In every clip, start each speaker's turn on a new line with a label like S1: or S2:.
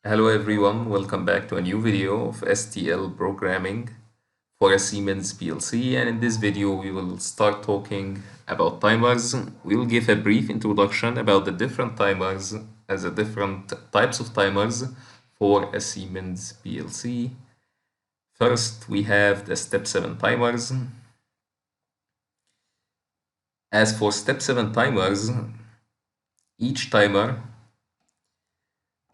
S1: Hello everyone, welcome back to a new video of STL programming for a Siemens PLC, and in this video we will start talking about timers. We will give a brief introduction about the different timers as the different types of timers for a Siemens PLC. First we have the step 7 timers. As for step 7 timers, each timer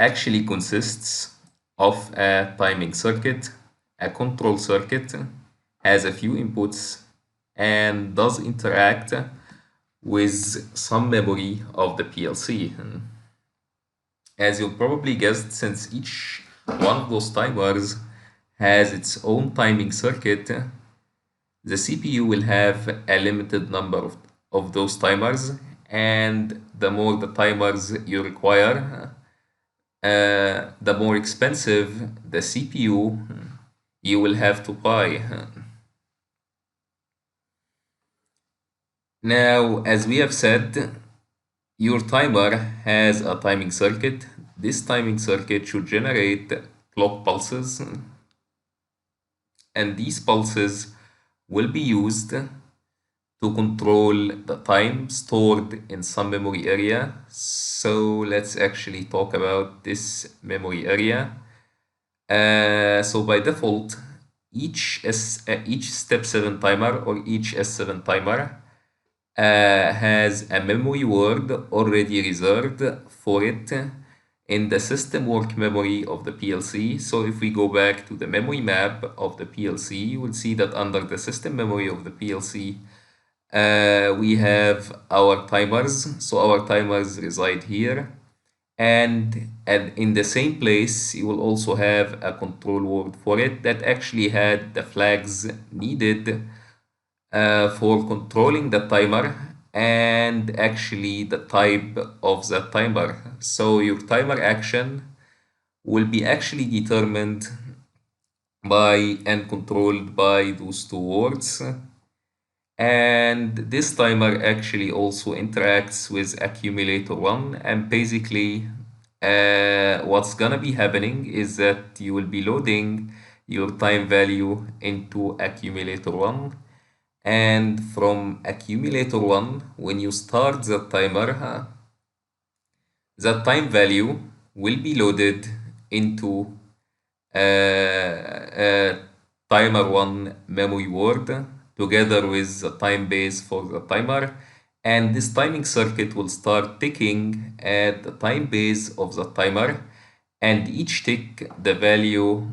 S1: actually consists of a timing circuit, a control circuit, has a few inputs, and does interact with some memory of the PLC. As you probably guessed, since each one of those timers has its own timing circuit, the CPU will have a limited number of those timers, and the more the timers you require, the more expensive the CPU you will have to buy. Now, as we have said, your timer has a timing circuit. This timing circuit should generate clock pulses, and these pulses will be used to control the time stored in some memory area. So let's actually talk about this memory area. So by default, each step 7 timer or each S7 timer has a memory word already reserved for it in the system work memory of the PLC. So if we go back to the memory map of the PLC, you will see that under the system memory of the PLC, we have our timers. So our timers reside here. And in the same place, you will also have a control word for it that actually had the flags needed for controlling the timer and actually the type of the timer. So your timer action will be actually determined by and controlled by those two words. And this timer actually also interacts with accumulator 1, and basically what's gonna be happening is that you will be loading your time value into accumulator 1, and from accumulator 1, when you start the timer, the time value will be loaded into timer 1 memory word together with the time base for the timer, and this timing circuit will start ticking at the time base of the timer, and each tick the value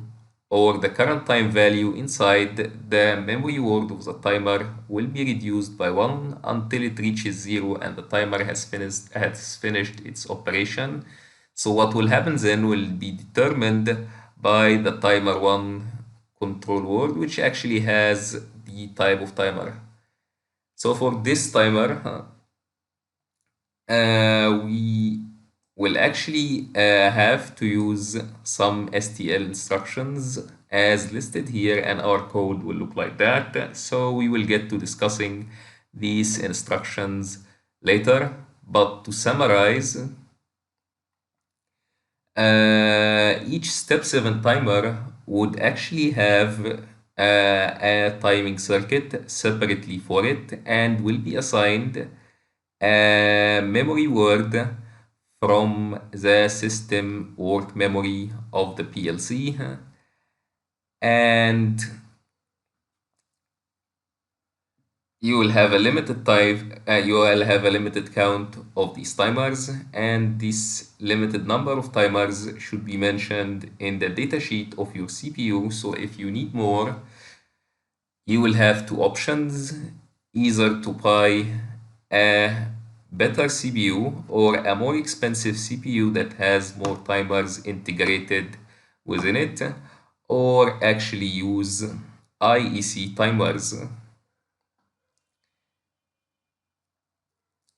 S1: or the current time value inside the memory word of the timer will be reduced by 1 until it reaches 0 and the timer has finished its operation. So what will happen then will be determined by the timer 1 control word, which actually has the type of timer. So for this timer, we will actually have to use some STL instructions as listed here, and our code will look like that. So we will get to discussing these instructions later, but to summarize, each step 7 timer would actually have a timing circuit separately for it and will be assigned a memory word from the system work memory of the PLC, and you will have a limited count of these timers, and this limited number of timers should be mentioned in the datasheet of your CPU. So if you need more, you will have two options: either to buy a better CPU or a more expensive CPU that has more timers integrated within it, or actually use IEC timers.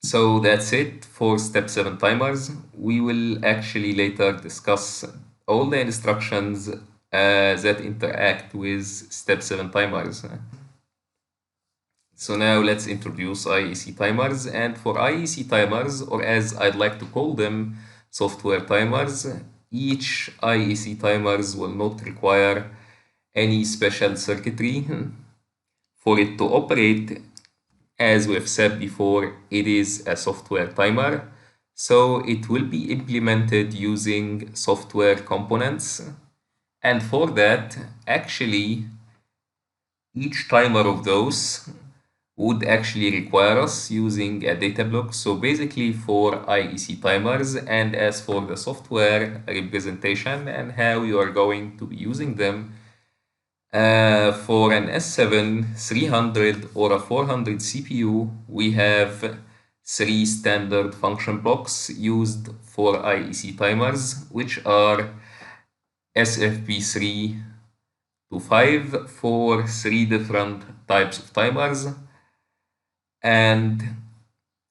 S1: So that's it for step 7 timers. We will actually later discuss all the instructions that interact with step 7 timers. So now let's introduce IEC timers, and for IEC timers, or as I'd like to call them, software timers, each IEC timers will not require any special circuitry for it to operate. As we've said before, it is a software timer, so it will be implemented using software components. And for that, actually, each timer of those would actually require us using a data block. So basically for IEC timers, and as for the software representation and how you are going to be using them, for an S7 300 or a 400 CPU, we have three standard function blocks used for IEC timers, which are SFP3 to 5 for three different types of timers. And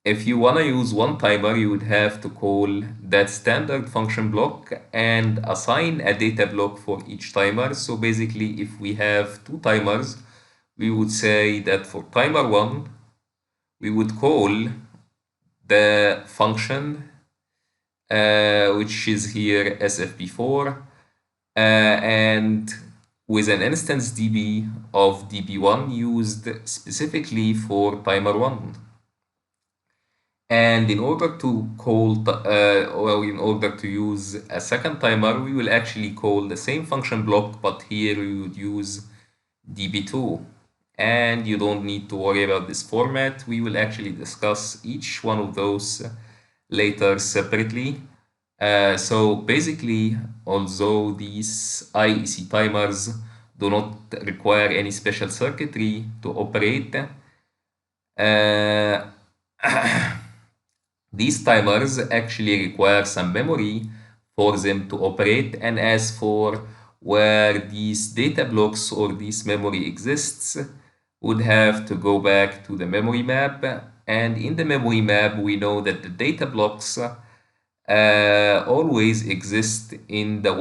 S1: if you want to use one timer, you would have to call that standard function block and assign a data block for each timer. So basically, if we have two timers, we would say that for timer 1, we would call the function, which is here SFP4, and with an instance DB of DB1 used specifically for timer 1. And in order to call, or in order to use a second timer, we will actually call the same function block, but here we would use db2. And you don't need to worry about this format. We will actually discuss each one of those later separately. So basically, although these IEC timers do not require any special circuitry to operate, these timers actually require some memory for them to operate. And as for where these data blocks or this memory exists, would have to go back to the memory map. And in the memory map, we know that the data blocks always exist in the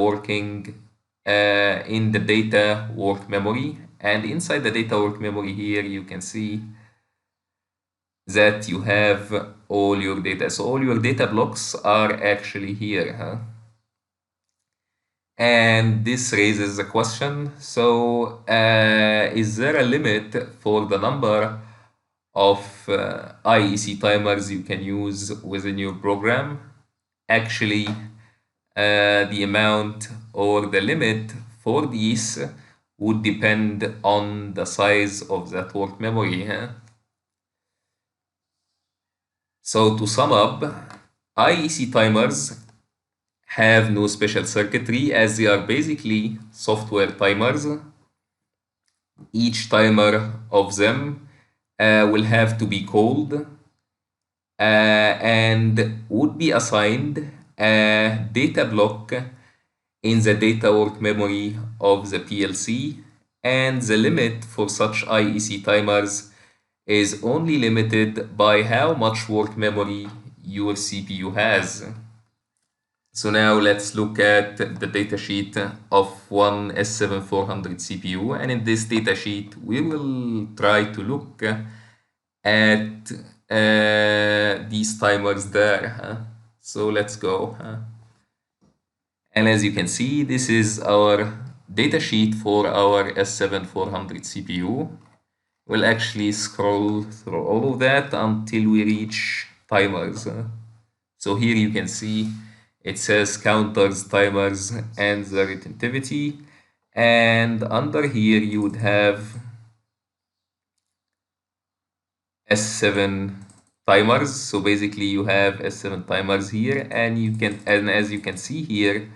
S1: in the data work memory. And inside the data work memory here, you can see that you have all your data. So all your data blocks are actually here. And this raises a question. So is there a limit for the number of IEC timers you can use within your program? Actually, the amount or the limit for these would depend on the size of that work memory. So to sum up, IEC timers have no special circuitry as they are basically software timers. Each timer of them will have to be called and would be assigned a data block in the data work memory of the PLC, and the limit for such IEC timers is only limited by how much work memory your CPU has. So now let's look at the datasheet of one S7-400 CPU, and in this datasheet we will try to look at these timers there. So let's go. And as you can see, this is our datasheet for our S7-400 CPU. We'll actually scroll through all of that until we reach timers. So here you can see it says counters, timers, and the retentivity. And under here you would have S7 timers. So basically you have S7 timers here, and as you can see here,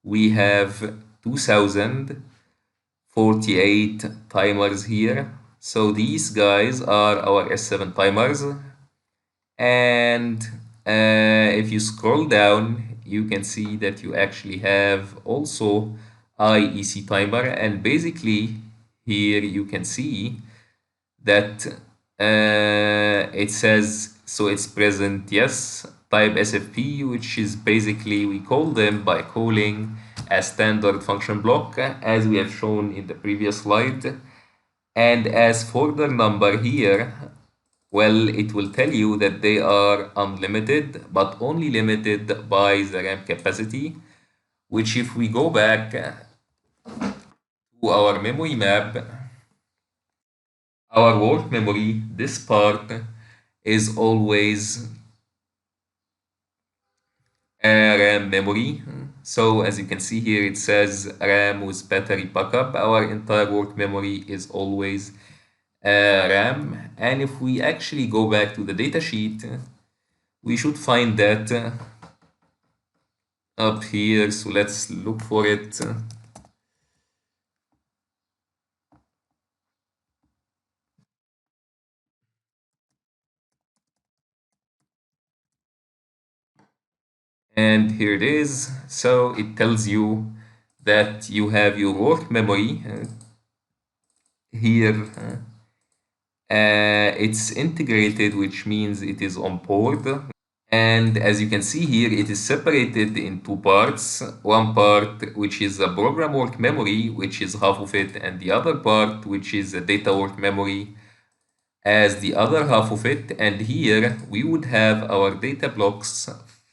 S1: we have 2048 timers here. So these guys are our S7 timers. And if you scroll down, you can see that you actually have also IEC timer, and basically here you can see that it says, so it's present, yes, type SFP, which is basically we call them by calling a standard function block as we have shown in the previous slide. And as for the number here, well, it will tell you that they are unlimited, but only limited by the RAM capacity, which if we go back to our memory map, our work memory, this part is always RAM memory. So as you can see here, it says RAM with battery backup. Our entire work memory is always RAM. And if we actually go back to the datasheet, we should find that up here. So let's look for it. And here it is. So it tells you that you have your work memory here. It's integrated, which means it is on board. And as you can see here, it is separated in two parts. One part, which is a program work memory, which is half of it, and the other part, which is a data work memory, as the other half of it. And here we would have our data blocks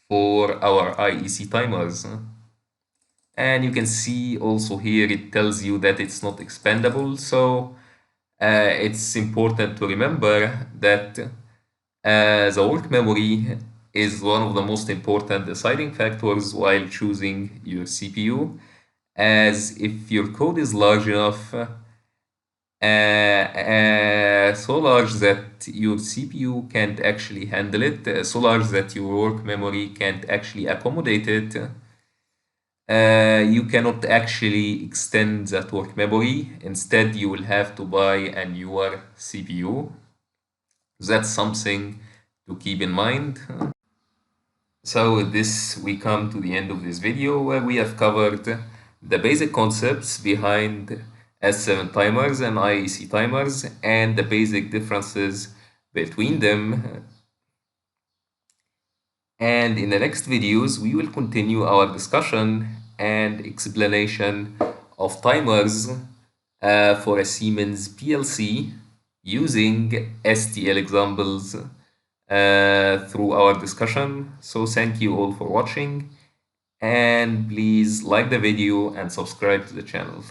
S1: for our IEC timers. And you can see also here it tells you that it's not expandable. So it's important to remember that the work memory is one of the most important deciding factors while choosing your CPU, as if your code is large enough, so large that your CPU can't actually handle it, so large that your work memory can't actually accommodate it, you cannot actually extend that work memory. Instead, you will have to buy a newer CPU. That's something to keep in mind. So with this, we come to the end of this video where we have covered the basic concepts behind S7 timers and IEC timers and the basic differences between them. And in the next videos, we will continue our discussion and explanation of timers for a Siemens PLC using STL examples through our discussion. So thank you all for watching, and please like the video and subscribe to the channel.